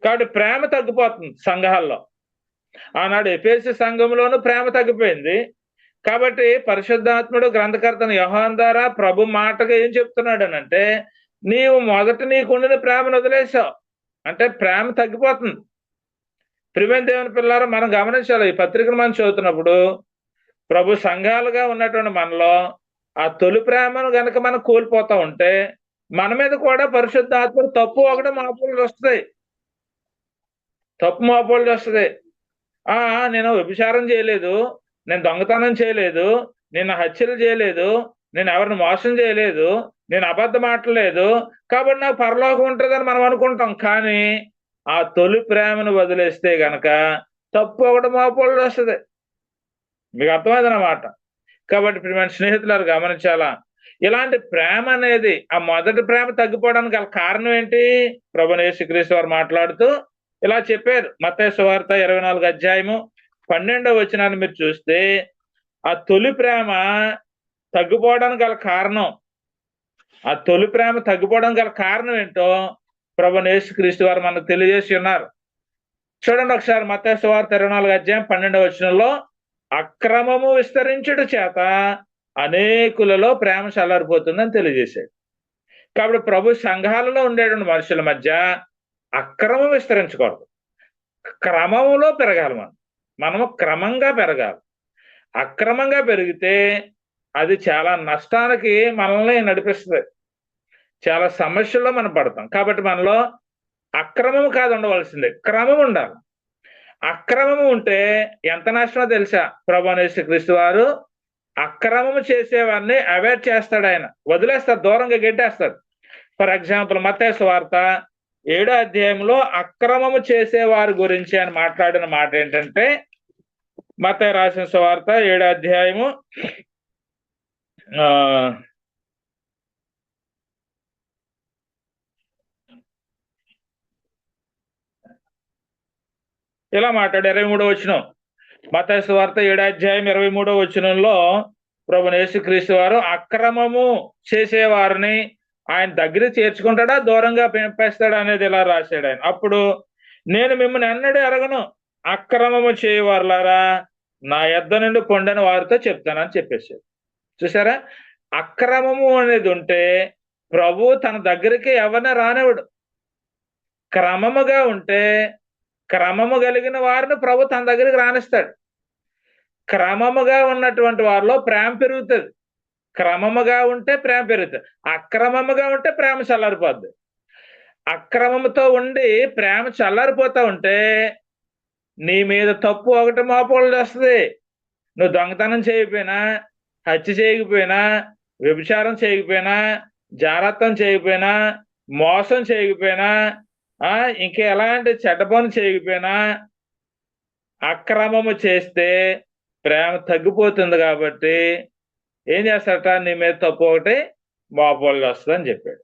కాబట్టి ప్రేమ తగ్గిపోతుంది సంఘాల్లో. ఆనాడు ఎఫెసు సంఘంలోనూ ప్రేమ తగ్గిపోయింది. కాబట్టి పరిశుద్ధాత్ముడు గ్రంథకర్తను యోహాను ద్వారా ప్రభు మాటగా ఏం చెప్తున్నాడు అనంటే, నీవు మొదట నీకుండిన ప్రేమను వదిలేసావు, అంటే ప్రేమ తగ్గిపోతుంది. ప్రియమైన దేవుని పిల్లారా, మనం గమనించాలి. ఈ పత్రికను మనం చదువుతున్నప్పుడు ప్రభు సంఘాలుగా ఉన్నటువంటి మనలో ఆ తొలి ప్రేమను గనక మనం కోల్పోతా ఉంటే, మన మీద కూడా పరిశుద్ధాత్ముడు తప్పు ఒకటి మోపాల్సి వస్తుంది. తప్పు మోపాల్సి వస్తుంది. నేను వ్యభిచారం చేయలేదు, నేను దొంగతనం చేయలేదు, నేను హత్యలు చేయలేదు, నేను ఎవరిని మోసం చేయలేదు, నేను అబద్ధం ఆడలేదు, కాబట్టి నాకు పరలోకం ఉంటుందని మనం అనుకుంటాం. కానీ ఆ తొలి ప్రేమను వదిలేస్తే గనక తప్పు ఒకటి మోపాల్సి వస్తుంది. మీకు అర్థమైందన్నమాట. కాబట్టి ప్రియమైన స్నేహితులారు గమనించాలా, ఇలాంటి ప్రేమ అనేది, ఆ మొదటి ప్రేమ తగ్గిపోవడానికి గల కారణం ఏంటి? ప్రభువైన యేసుక్రీస్తు వారు మాట్లాడుతూ ఇలా చెప్పారు. మత్తయి సువార్త 24 అధ్యాయము 12వ వచనాన్ని మీరు చూస్తే, ఆ తొలి ప్రేమ తగ్గిపోవడానికి గల కారణం, ఆ తొలి ప్రేమ తగ్గిపోవడానికి గల కారణం ఏంటో ప్రభువైన యేసుక్రీస్తు వారు మనకు తెలియజేసి ఉన్నారు. చూడండి ఒకసారి మత్తయి సువార్త 24 అధ్యాయం 12వ వచనంలో, అక్రమము విస్తరించుట చేత అనేకులలో ప్రేమ చల్లారిపోతుందని తెలియజేశాడు. కాబట్టి ప్రభు సంఘాలలో ఉండేటువంటి మనుషుల మధ్య అక్రమం విస్తరించకూడదు, క్రమంలో పెరగాలి. మనము క్రమంగా పెరగాలి. అక్రమంగా పెరిగితే అది చాలా నష్టానికి మనల్ని నడిపిస్తుంది, చాలా సమస్యల్లో మనం పడతాం. కాబట్టి మనలో అక్రమం కాదు ఉండవలసిందే, క్రమం ఉండాలి. అక్రమము ఉంటే ఎంత నష్టమో తెలుసా? ప్రభువైన యేసుక్రీస్తు వారు అక్రమము చేసేవారిని అవాయిడ్ చేస్తాడు, ఆయన వదిలేస్తాడు, దూరంగా గెట్టేస్తాడు. ఫర్ ఎగ్జాంపుల్ మత్తయి సువార్త 7వ అధ్యాయంలో అక్రమము చేసేవారి గురించి ఆయన మాట్లాడిన మాట ఏంటంటే, మత్తయి రాసిన సువార్త 7వ అధ్యాయము ఇలా మాట్లాడు. 23వ వచనం, మత్తయి సువార్త 7వ అధ్యాయం 23వ వచనంలో ప్రభువైన యేసుక్రీస్తు వారు అక్రమము చేసేవారిని ఆయన దగ్గర చేర్చుకుంటాడా, దూరంగా పెంపేస్తాడా అనేది ఇలా రాశాడు ఆయన. అప్పుడు నేను మిమ్మల్ని ఎన్నడూ ఎరగను, అక్రమము చేయవారులారా, నా యొద్ద నుండి పొండని వారితో చెప్తానని చెప్పేశాడు. చూసారా, అక్రమము అనేది ఉంటే ప్రభు తన దగ్గరికి ఎవరిని రానివ్వడు. క్రమముగా ఉంటే క్రమము కలిగిన వారిని ప్రభు తన దగ్గరికి రానిస్తాడు. క్రమముగా ఉన్నటువంటి వారిలో ప్రేమ పెరుగుతుంది. క్రమముగా ఉంటే ప్రేమ పెరుగుతుంది. అక్రమముగా ఉంటే ప్రేమ చల్లారిపోద్ది. అక్రమముతో ఉండి ప్రేమ చల్లారిపోతా ఉంటే నీ మీద తప్పు ఒకటి మోపాల్సి వస్తుంది. నువ్వు దొంగతనం చేయకపోయినా, హత్య చేయకపోయినా, వ్యభిచారం చేయకపోయినా, జారత్వం చేయకపోయినా, మోసం చేయకపోయినా, ఇంకా ఎలాంటి చెడ్డ పని చేయకపోయినా, అక్రమము చేస్తే ప్రేమ తగ్గిపోతుంది. కాబట్టి ఏం చేస్తారట, నీ మీద తప్పు ఒకటి మోపాల్సి వస్తుందని చెప్పాడు.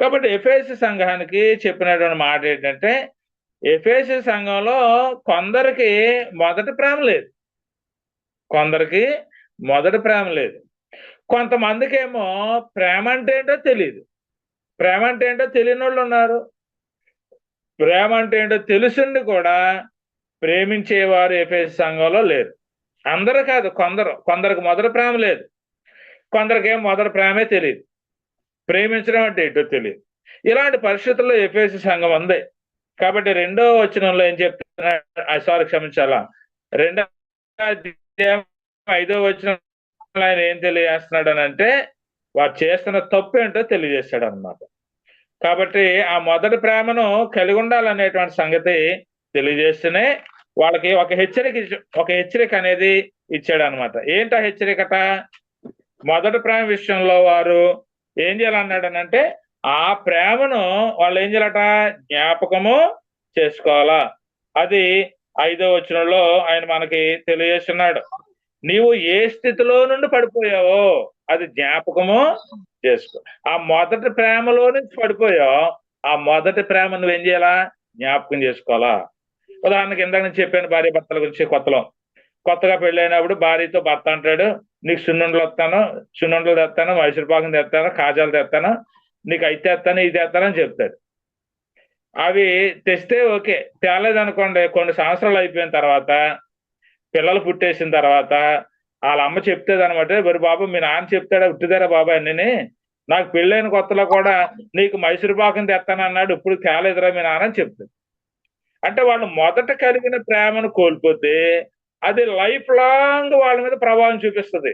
కాబట్టి ఎఫెసు సంఘానికి చెప్పినటువంటి మాట ఏంటంటే, ఎఫెసు సంఘంలో కొందరికి మొదటి ప్రేమ లేదు, కొందరికి మొదటి ప్రేమ లేదు. కొంతమందికేమో ప్రేమ అంటే ఏంటో తెలియదు. ప్రేమ అంటే ఏంటో తెలియని వాళ్ళు ఉన్నారు. ప్రేమ అంటే ఏంటో తెలుసుండి కూడా ప్రేమించేవారు ఎఫెసు సంఘంలో లేరు. అందరూ కాదు, కొందరికి మొదటి ప్రేమ లేదు, కొందరికి ఏం మొదటి ప్రేమే తెలియదు, ప్రేమించడం అంటే ఏంటో తెలియదు. ఇలాంటి పరిస్థితుల్లో ఎఫెసు సంఘం ఉంది. కాబట్టి 2వ వచనంలో ఏం చెప్తున్నా, క్షమించాలా, 2వ అధ్యాయం 5వ వచనంలో ఆయన ఏం తెలియజేస్తున్నాడు అని అంటే, వారు చేస్తున్న తప్పు ఏంటో తెలియజేశాడు అనమాట. కాబట్టి ఆ మొదటి ప్రేమను కలిగి ఉండాలనేటువంటి సంగతి తెలియజేస్తూనే వాళ్ళకి ఒక హెచ్చరిక అనేది ఇచ్చాడు అనమాట. ఏంటా హెచ్చరికట? మొదటి ప్రేమ విషయంలో వారు ఏం చేయాలన్నాడనంటే, ఆ ప్రేమను వాళ్ళు ఏం చేయాలట, జ్ఞాపకము చేసుకోవాలా. అది 5వ వచనంలో ఆయన మనకి తెలియజేస్తున్నాడు. నీవు ఏ స్థితిలో నుండి పడిపోయావో అది జ్ఞాపకము చేసుకో. ఆ మొదటి ప్రేమలో నుంచి పడిపోయావు, ఆ మొదటి ప్రేమ నువ్వేం చేయాలా, జ్ఞాపకం చేసుకోవాలా. ఉదాహరణకి ఇందాక నేను చెప్పాను భార్య భర్తల గురించి. కొత్తగా పెళ్ళైనప్పుడు భార్యతో భర్త అంటాడు, నీకు సున్నుండలు తెస్తాను, మైసూరుపాకం తెస్తాను, కాజాలు తెస్తాను, నీకు అయితే తెస్తాను, ఇది తెస్తానని చెప్తాడు. అవి తెస్తే ఓకే. తేలేదనుకోండి, కొన్ని సంవత్సరాలు అయిపోయిన తర్వాత, పిల్లలు పుట్టేసిన తర్వాత వాళ్ళ అమ్మ చెప్తేది అనమాట, మరి బాబు మీ నాన్న చెప్తాడా ఉట్టిదారా బాబాయ్ అన్నీ, నాకు పెళ్ళైన కొత్తలో కూడా నీకు మైసూరు పాకం తెస్తానన్నాడు, ఇప్పుడు తేలేదురా మీ నాన్న అని చెప్తుంది. అంటే వాళ్ళు మొదట కలిగిన ప్రేమను కోల్పోతే అది లైఫ్ లాంగ్ వాళ్ళ మీద ప్రభావం చూపిస్తుంది.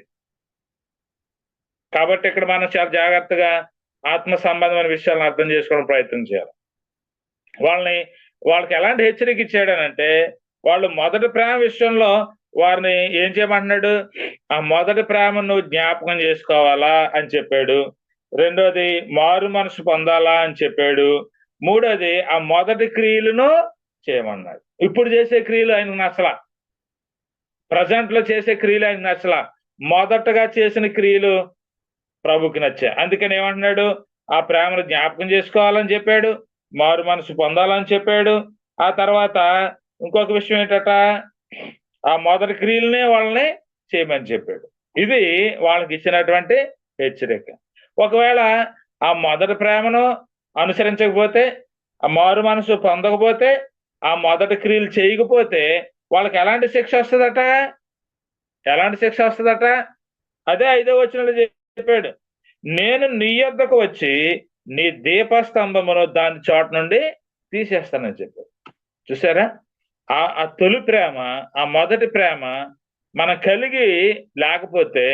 కాబట్టి ఇక్కడ మనం చాలా జాగ్రత్తగా ఆత్మ సంబంధమైన విషయాలను అర్థం చేసుకోవడం ప్రయత్నం చేయాలి. వాళ్ళకి ఎలాంటి హెచ్చరిక ఇచ్చాడనంటే, వాళ్ళు మొదటి ప్రేమ విషయంలో వారిని ఏం చేయమంటున్నాడు, ఆ మొదటి ప్రేమను నువ్వు జ్ఞాపకం చేసుకోవాలా అని చెప్పాడు. రెండోది మారు మనసు పొందాలా అని చెప్పాడు. మూడోది ఆ మొదటి క్రియలను చేయమన్నాడు. ఇప్పుడు చేసే క్రియలు ఆయనకు నచ్చలా, ప్రజెంట్ లో చేసే క్రియలు ఆయనకు నచ్చలా, మొదటగా చేసిన క్రియలు ప్రభుకి నచ్చాయి. అందుకని ఏమంటున్నాడు, ఆ ప్రేమను జ్ఞాపకం చేసుకోవాలని చెప్పాడు, మారు మనసు పొందాలని చెప్పాడు. ఆ తర్వాత ఇంకొక విషయం ఏంటట, ఆ మొదటి క్రియలనే వాళ్ళని చేయమని చెప్పాడు. ఇది వాళ్ళకి ఇచ్చినటువంటి హెచ్చరిక. ఒకవేళ ఆ మొదటి ప్రేమను అనుసరించకపోతే, ఆ మారు మనసు పొందకపోతే, ఆ మొదటి క్రియలు చేయకపోతే వాళ్ళకి ఎలాంటి శిక్ష వస్తుందట, ఎలాంటి శిక్ష వస్తుందట? అదే 5వ వచనంలో చెప్పాడు, నేను నీ యొద్దకు వచ్చి నీ దీపస్తంభమును దాని చోట నుండి తీసేస్తానని చెప్పాడు. చూసారా, ఆ తొలి ప్రేమ, ఆ మొదటి ప్రేమ మనం కలిగి లేకపోతే,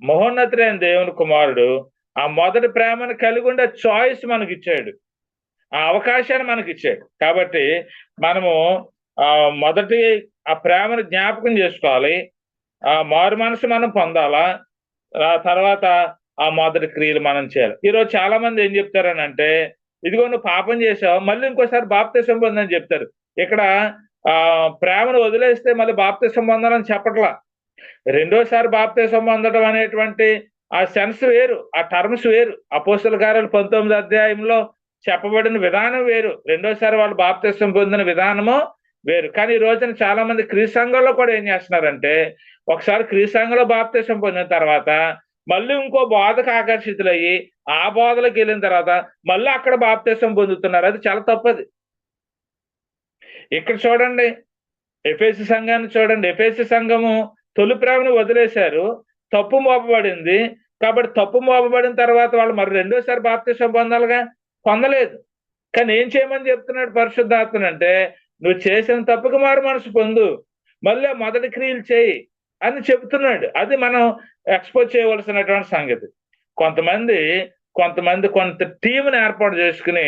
మహోన్నతుడైన దేవుని కుమారుడు ఆ మొదటి ప్రేమను కలిగి ఉండే చాయిస్ మనకి ఇచ్చాడు, ఆ అవకాశాన్ని మనకి ఇచ్చాడు. కాబట్టి మనము మొదటి ఆ ప్రేమను జ్ఞాపకం చేసుకోవాలి, ఆ మారు మనసు మనం పొందాలా, ఆ తర్వాత ఆ మొదటి క్రియలు మనం చేయాలి. ఈరోజు చాలా మంది ఏం చెప్తారనంటే, ఇదిగో నువ్వు పాపం చేసావు మళ్ళీ ఇంకోసారి బాప్తిసం పొందని చెప్తారు. ఇక్కడ ప్రేమను వదిలేస్తే మళ్ళీ బాప్తిసం పొందాలని చెప్పట్లా. రెండోసారి బాప్తిసం పొందడం అనేటువంటి ఆ సెన్స్ వేరు, ఆ టర్మ్స్ వేరు. అపోస్తల కార్యాలు 19వ అధ్యాయంలో చెప్పబడిన విధానం వేరు, రెండోసారి వాళ్ళు బాప్తిసం పొందిన విధానము వేరు. కానీ ఈ రోజున చాలా మంది క్రీస్తు సంఘంలో కూడా ఏం చేస్తున్నారంటే, ఒకసారి క్రీస్తు సంఘంలో బాప్తిసం పొందిన తర్వాత మళ్ళీ ఇంకో బోధకు ఆకర్షితులయ్యి ఆ బోధలకు వెళ్ళిన తర్వాత మళ్ళీ అక్కడ బాప్తిసం పొందుతున్నారు. అది చాలా తప్పది. ఇక్కడ చూడండి, ఎఫెసు సంఘాన్ని చూడండి, ఎఫెసు సంఘము తొలి ప్రేమను వదిలేశారు, తప్పు మోపబడింది. కాబట్టి తప్పు మోపబడిన తర్వాత వాళ్ళు మరి రెండోసారి బాప్తిసం పొందాలిగా, పొందలేదు. కానీ ఏం చేయమని చెప్తున్నాడు పరిశుద్ధాత్మనంటే, నువ్వు చేసిన తప్పుకు మారు మనసు పొందు, మళ్ళీ మొదటి క్రియలు చేయి అని చెబుతున్నాడు. అది మనం ఎక్స్పోజ్ చేయవలసినటువంటి సంగతి. కొంతమంది కొంత టీంని ఏర్పాటు చేసుకుని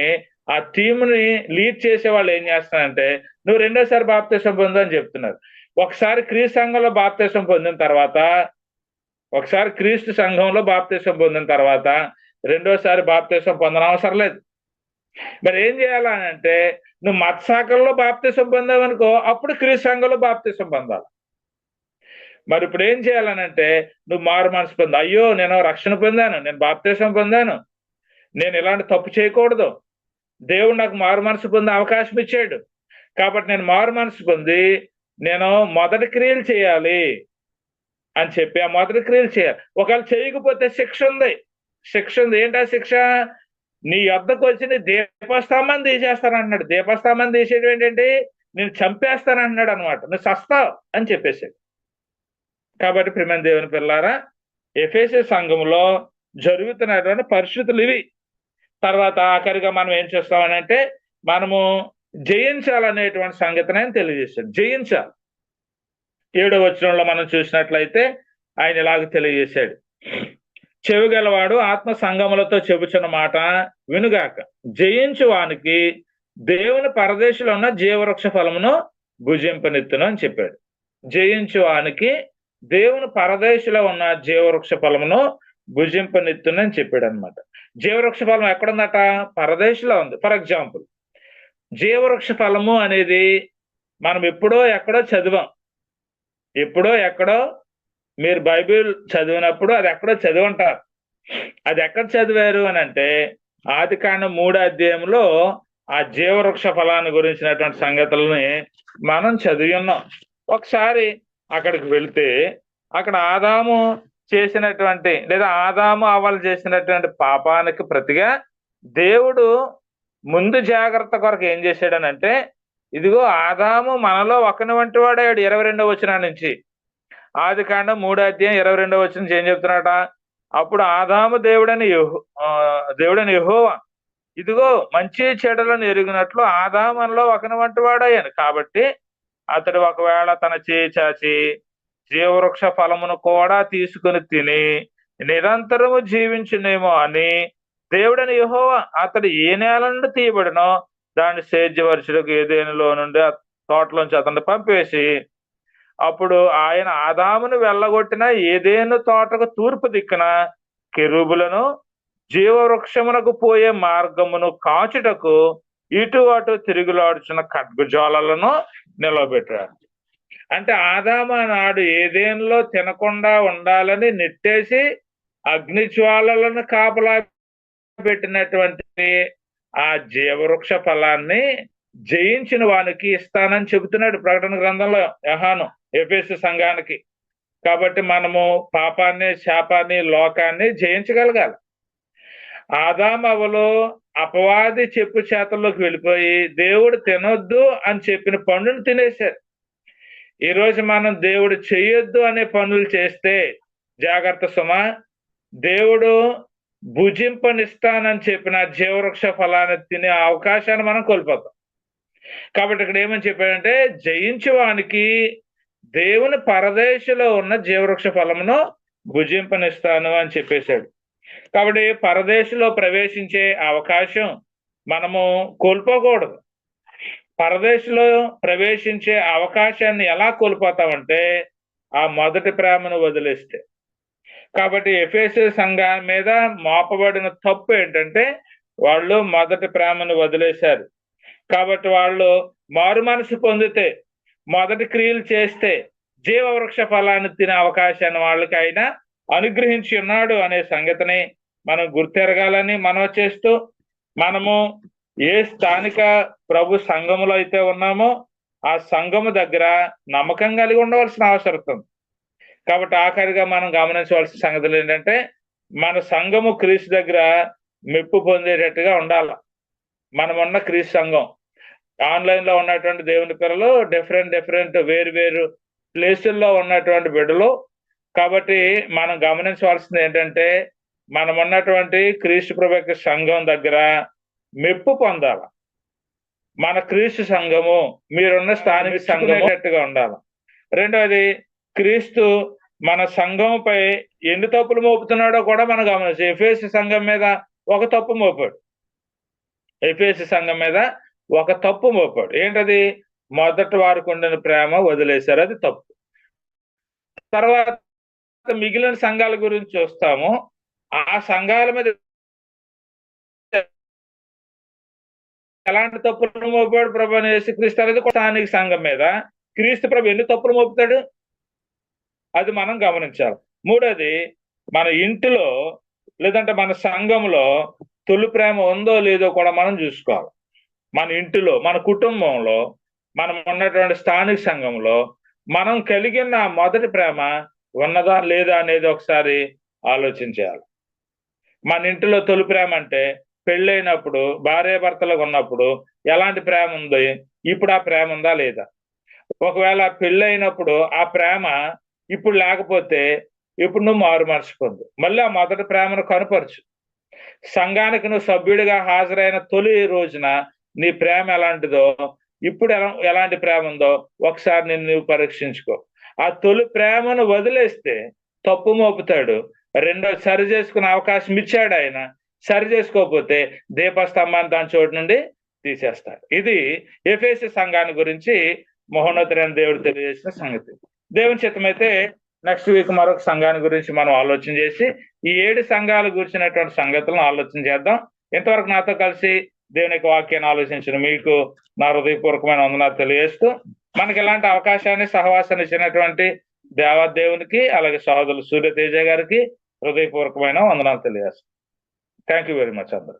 ఆ టీంని లీడ్ చేసే వాళ్ళు ఏం చేస్తున్నారంటే, నువ్వు రెండోసారి బాప్తిసం పొందు అని చెప్తున్నారు. ఒకసారి క్రీస్తు సంఘంలో బాప్తిసం పొందిన తర్వాత, ఒకసారి క్రీస్తు సంఘంలో బాప్తిసం పొందిన తర్వాత రెండోసారి బాప్తిసం పొందనవసరం లేదు. మరి ఏం చేయాలంటే, నువ్వు మత్శాఖల్లో బాప్తిసం పొందావనుకో, అప్పుడు క్రీస్తు సంఘంలో బాప్తిసం పొందాలి. మరి ఇప్పుడు ఏం చేయాలనంటే, నువ్వు మారు మనసు పొందు, అయ్యో నేను రక్షణ పొందాను, నేను బాప్తిసం పొందాను, నేను ఇలాంటి తప్పు చేయకూడదు, దేవుడు నాకు మారు మనసు పొందే అవకాశం ఇచ్చాడు, కాబట్టి నేను మారు మనసు పొంది నేను మొదటి క్రియలు చేయాలి అని చెప్పి ఆ మొదటి క్రియలు చేయాలి. ఒకవేళ చేయకపోతే శిక్ష ఉంది. ఏంటా శిక్ష? నీ యొద్దకు వచ్చి నీ దీపస్తంభాన్ని తీసేస్తానంటున్నాడు. దీపస్తంభాన్ని తీసేయడం ఏంటంటే, నేను చంపేస్తానంటున్నాడు అనమాట, నువ్వు సస్తావు అని చెప్పేసాడు. కాబట్టి ప్రియమైన దేవుని పిల్లారా, ఎఫెసు సంఘంలో జరుగుతున్నటువంటి పరిస్థితులు ఇవి. తర్వాత ఆఖరిగా మనం ఏం చేస్తామనంటే, మనము జయించాలనేటువంటి సంగతిని ఆయన తెలియజేశాడు. జయించాలి. 7వ వచనంలో మనం చూసినట్లయితే ఆయన ఇలాగ తెలియజేశాడు, చెవిగలవాడు ఆత్మ సంగములతో చెబుచున్న మాట వినుగాక, జయించు వానికి దేవుని పరదేశంలో ఉన్న జీవవృక్ష ఫలమును భుజింపనెత్తును అని చెప్పాడు. జయించు వానికి దేవుని పరదేశంలో ఉన్న జీవవృక్ష ఫలమును భుజింపనెత్తును అని చెప్పాడు అనమాట. జీవవృక్ష ఫలం ఎక్కడుందట? పరదేశంలో ఉంది. ఫర్ ఎగ్జాంపుల్, జీవవృక్ష ఫలము అనేది మనం ఎప్పుడో ఎక్కడో చదివాం. మీరు బైబిల్ చదివినప్పుడు అది ఎక్కడో చదివుంటారు. అది ఎక్కడ చదివారు అని అంటే, ఆదికాండం 3వ అధ్యాయంలో ఆ జీవవృక్ష ఫలాన్ని గురించినటువంటి సంగతులని మనం చదివి ఉన్నాం. ఒకసారి అక్కడికి వెళ్తే, అక్కడ ఆదాము చేసినటువంటి లేదా ఆదాము అవ్వలు చేసినటువంటి పాపానికి ప్రతిగా దేవుడు ముందు జాగ్రత్త కొరకు ఏం చేశాడనంటే, ఇదిగో ఆదాము మనలో ఒకని వంటి వాడాడు. 22వ వచనం నుంచి, ఆదికాండం 3:22 ఏం చెప్తున్నాట? అప్పుడు ఆదాము దేవుడని యెహోవా ఇదిగో మంచి చెడులను ఎరిగినట్లు ఆదాములో ఒకని వంటి వాడయ్యాను. కాబట్టి అతడు ఒకవేళ తన చేయి చాచి జీవవృక్ష ఫలమును కూడా తీసుకుని తిని నిరంతరము జీవించునేమో అని దేవుడని యెహోవా అతడు ఏ నేల నుండి తీయబడినో దాన్ని సేద్యవర్షులకు ఏదేనులో నుండి ఆ తోటలోంచి అతన్ని పంపేసి అప్పుడు ఆయన ఆదామును వెళ్ళగొట్టిన ఏదేను తోటకు తూర్పు దిక్కున కెరూబులను జీవవృక్షమునకు పోయే మార్గమును కాచుటకు ఇటు అటు తిరుగులాడుచున్న ఖడ్గజ్వాలలను నిలబెట్టాడు. అంటే ఆదాము నాడు ఏదేనులో తినకుండా ఉండాలని నెట్టేసి అగ్నిజ్వాలలను కాపలా పెట్టినటువంటి ఆ జీవవృక్ష ఫలాన్ని జయించిన వానికి ఇస్తానని చెబుతున్నాడు ప్రకటన గ్రంథంలో యోహాను ఎఫెసు సంఘానికి. కాబట్టి మనము పాపాన్ని, శాపాన్ని, లోకాన్ని జయించగలగాలి. ఆదామవలో అపవాది చెప్పు చేతల్లోకి వెళ్ళిపోయి దేవుడు తినొద్దు అని చెప్పిన పండును తినేశారు. ఈరోజు మనం దేవుడు చెయ్యొద్దు అనే పనులు చేస్తే జాగ్రత్త సుమా, దేవుడు భుజింపనిస్తానని చెప్పిన జీవవృక్ష ఫలాన్ని తినే అవకాశాన్ని మనం కోల్పోతాం. కాబట్టి ఇక్కడ ఏమని చెప్పాడంటే జయించువానికి దేవుని పరదేశంలో ఉన్న జీవవృక్ష ఫలమును భుజింపనిస్తాను అని చెప్పేశాడు. కాబట్టి పరదేశంలో ప్రవేశించే అవకాశం మనము కోల్పోకూడదు. పరదేశంలో ప్రవేశించే అవకాశాన్ని ఎలా కోల్పోతామంటే ఆ మొదటి ప్రేమను వదిలేస్తే. కాబట్టి ఎఫెసు సంఘం మీద మోపబడిన తప్పు ఏంటంటే వాళ్ళు మొదటి ప్రేమను వదిలేశారు. కాబట్టి వాళ్ళు మారు మనసు పొందితే, మొదటి క్రియలు చేస్తే జీవవృక్ష ఫలాన్ని తినే అవకాశాన్ని వాళ్ళకి ఆయన అనుగ్రహించి ఉన్నాడు అనే సంగతిని మనం గుర్తెరగాలని మనవి చేస్తూ, మనము ఏ స్థానిక ప్రభు సంఘములో అయితే ఉన్నామో ఆ సంఘము దగ్గర నమ్మకం కలిగి ఉండవలసిన అవసరం ఉంది. కాబట్టి ఆఖరిగా మనం గమనించవలసిన సంగతులు ఏంటంటే మన సంఘము క్రీస్తు దగ్గర మెప్పు పొందేటట్టుగా ఉండాలి. మనమున్న క్రీస్తు సంఘం ఆన్లైన్ లో ఉన్నటువంటి దేవుని పిల్లలు డిఫరెంట్ వేరు ప్లేసుల్లో ఉన్నటువంటి బిడ్డలు. కాబట్టి మనం గమనించవలసింది ఏంటంటే మనం ఉన్నటువంటి క్రీస్తు ప్రభు యొక్క సంఘం దగ్గర మెప్పు పొందాలి. మన క్రీస్తు సంఘము మీరున్న స్థానిక సంఘమేటట్టుగా ఉండాలి. రెండవది, క్రీస్తు మన సంఘంపై ఎన్ని తప్పులు మోపుతున్నాడో కూడా మనం గమనించాలి. ఎఫెసు సంఘం మీద ఒక తప్పు మోపాడు. ఎఫెసు సంఘం మీద ఒక తప్పు మోపాడు. ఏంటది? మొదటి వారికి ఉండిన ప్రేమ వదిలేశారు, అది తప్పు. తర్వాత మిగిలిన సంఘాల గురించి చూస్తాము. ఆ సంఘాల మీద ఎలాంటి తప్పులు మోపాడు ప్రభు యేసుక్రీస్తు అనేది స్థానిక సంఘం మీద క్రీస్తు ప్రభు ఎన్ని తప్పులు మోపుతాడు అది మనం గమనించాలి. మూడోది, మన ఇంటిలో లేదంటే మన సంఘంలో తొలి ప్రేమ ఉందో లేదో కూడా మనం చూసుకోవాలి. మన ఇంటిలో, మన కుటుంబంలో, మనం ఉన్నటువంటి స్థానిక సంఘంలో మనం కలిగిన మొదటి ప్రేమ ఉన్నదా లేదా అనేది ఒకసారి ఆలోచించాలి. మన ఇంటిలో తొలి ప్రేమ అంటే పెళ్ళైనప్పుడు భార్యాభర్తలకు ఉన్నప్పుడు ఎలాంటి ప్రేమ ఉంది, ఇప్పుడు ఆ ప్రేమ ఉందా లేదా? ఒకవేళ పెళ్ళైనప్పుడు ఆ ప్రేమ ఇప్పుడు లేకపోతే ఇప్పుడు నువ్వు మారు మనసు పొందు, మళ్ళీ ఆ మొదటి ప్రేమను కనుపరచు. సంఘానికి నువ్వు సభ్యుడిగా హాజరైన తొలి రోజున నీ ప్రేమ ఎలాంటిదో, ఇప్పుడు ఎలాంటి ప్రేమ ఉందో ఒకసారి నువ్వు పరీక్షించుకో. ఆ తొలి ప్రేమను వదిలేస్తే తప్పు మోపుతాడు. రెండో సరి చేసుకునే అవకాశం ఇచ్చాడు ఆయన. సరి చేసుకోకపోతే దీపస్తంభాన్ని దాని చోటు నుండి తీసేస్తాడు. ఇది ఎఫెసు సంఘాన్ని గురించి మహోన్నతుడైన దేవుడు తెలియజేసిన సంగతి. దేవుని చిత్తమైతే నెక్స్ట్ వీక్ మరొక సంఘాన్ని గురించి మనం ఆలోచన చేసి ఈ 7 సంఘాల గురించినటువంటి సంగతులను ఆలోచన చేద్దాం. ఇంతవరకు నాతో కలిసి దేవుని యొక్క వాక్యాన్ని ఆలోచించిన మీకు నా హృదయపూర్వకమైన వందనాలు తెలియజేస్తూ, మనకి ఇలాంటి అవకాశాన్ని సహవాసాన్ని ఇచ్చినటువంటి దేవాదేవునికి అలాగే సహోదరులు సూర్యతేజ గారికి హృదయపూర్వకమైన వందనాలు తెలియజేస్తాం. థ్యాంక్ యూ వెరీ మచ్ అందరూ.